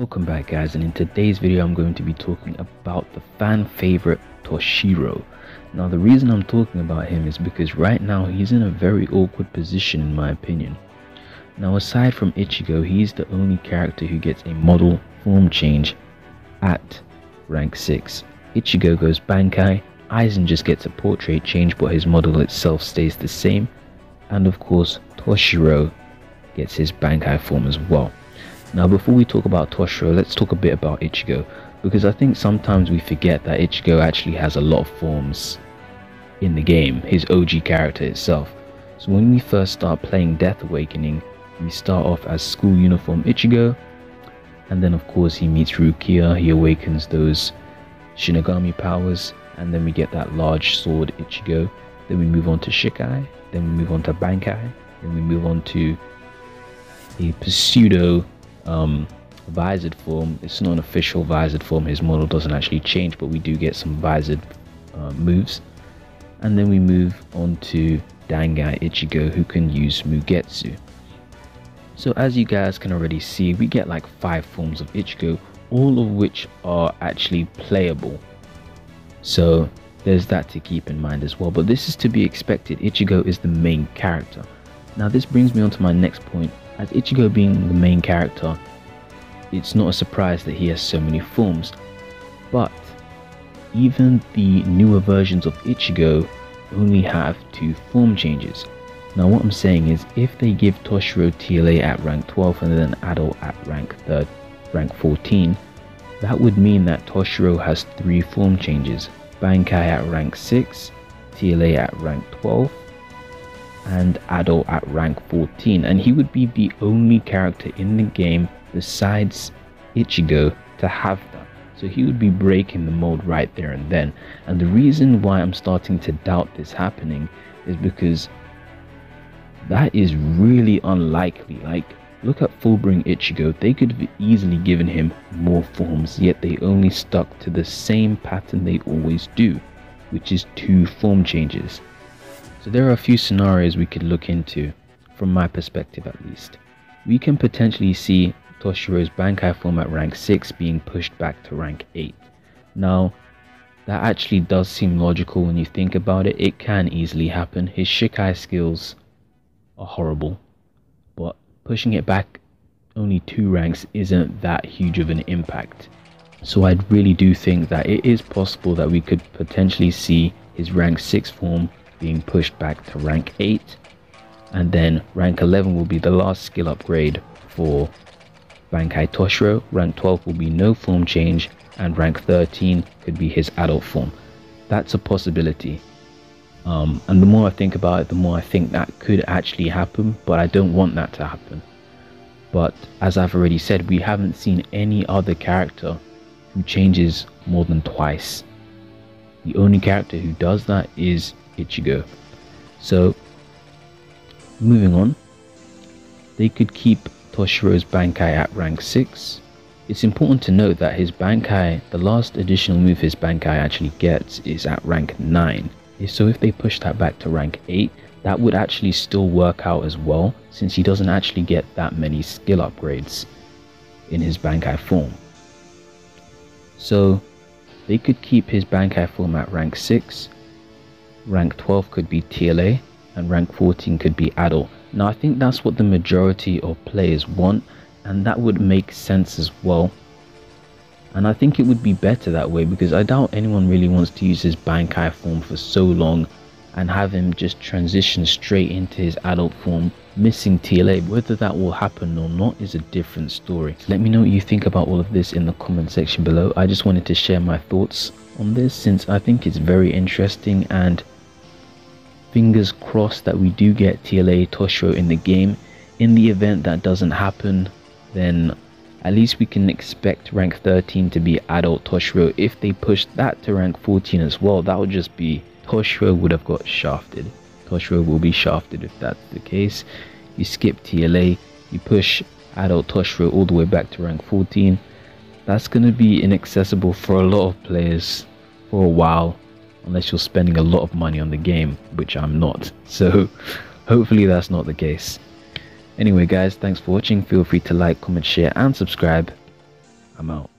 Welcome back guys, and in today's video I'm going to be talking about the fan favorite Tōshirō. Now the reason I'm talking about him is because right now he's in a very awkward position in my opinion. Now aside from Ichigo, he's the only character who gets a model form change at rank 6. Ichigo goes Bankai, Aizen just gets a portrait change but his model itself stays the same, and of course Tōshirō gets his Bankai form as well. Now before we talk about Tōshirō, let's talk a bit about Ichigo, because I think sometimes we forget that Ichigo actually has a lot of forms in the game, his OG character itself. So when we first start playing Death Awakening, we start off as school uniform Ichigo, and then of course he meets Rukia, he awakens those Shinigami powers, and then we get that large sword Ichigo. Then we move on to Shikai, then we move on to Bankai, then we move on to a pseudo visored form. It's not an official visored form, his model doesn't actually change, but we do get some visored moves. And then we move on to Dangai Ichigo, who can use Mugetsu. So as you guys can already see, we get like 5 forms of Ichigo, all of which are actually playable. So there's that to keep in mind as well, but this is to be expected. Ichigo is the main character. Now this brings me on to my next point. As Ichigo being the main character, it's not a surprise that he has so many forms, but even the newer versions of Ichigo only have 2 form changes. Now what I'm saying is, if they give Tōshirō TLA at rank 12 and then Adult at rank 14, that would mean that Tōshirō has 3 form changes: Bankai at rank 6, TLA at rank 12, and Adult at rank 14, and he would be the only character in the game besides Ichigo to have that. So he would be breaking the mold right there and then. And the reason why I'm starting to doubt this happening is because that is really unlikely. Like, look at Fullbring Ichigo, they could have easily given him more forms, yet they only stuck to the same pattern they always do, which is 2 form changes. So there are a few scenarios we could look into, from my perspective at least. We can potentially see Tōshirō's Bankai form at rank 6 being pushed back to rank 8. Now, that actually does seem logical when you think about it. It can easily happen. His Shikai skills are horrible, but pushing it back only 2 ranks isn't that huge of an impact. So I really do think that it is possible that we could potentially see his rank 6 form being pushed back to rank 8, and then rank 11 will be the last skill upgrade for Bankai Tōshirō. Rank 12 will be no form change, and rank 13 could be his adult form. That's a possibility, and the more I think about it, the more I think that could actually happen, but I don't want that to happen. But as I've already said, we haven't seen any other character who changes more than twice. The only character who does that is Ichigo. So moving on, they could keep Tōshirō's Bankai at rank 6. It's important to note that his Bankai, the last additional move his Bankai actually gets, is at rank 9. So if they push that back to rank 8, that would actually still work out as well, since he doesn't actually get that many skill upgrades in his Bankai form. So they could keep his Bankai form at rank 6, rank 12 could be TLA, and rank 14 could be Adult. Now I think that's what the majority of players want, and that would make sense as well. And I think it would be better that way, because I doubt anyone really wants to use his Bankai form for so long and have him just transition straight into his adult form, missing TLA. Whether that will happen or not is a different story. Let me know what you think about all of this in the comment section below. I just wanted to share my thoughts on this, since I think it's very interesting, and fingers crossed that we do get TLA Tōshirō in the game. In the event that doesn't happen, then at least we can expect rank 13 to be adult Tōshirō. If they push that to rank 14 as well, that would just be, Tōshirō would have got shafted. Tōshirō will be shafted if that's the case. You skip TLA, you push adult Tōshirō all the way back to rank 14. That's going to be inaccessible for a lot of players for a while, unless you're spending a lot of money on the game, which I'm not. So hopefully that's not the case. Anyway guys, thanks for watching. Feel free to like, comment, share and subscribe, I'm out.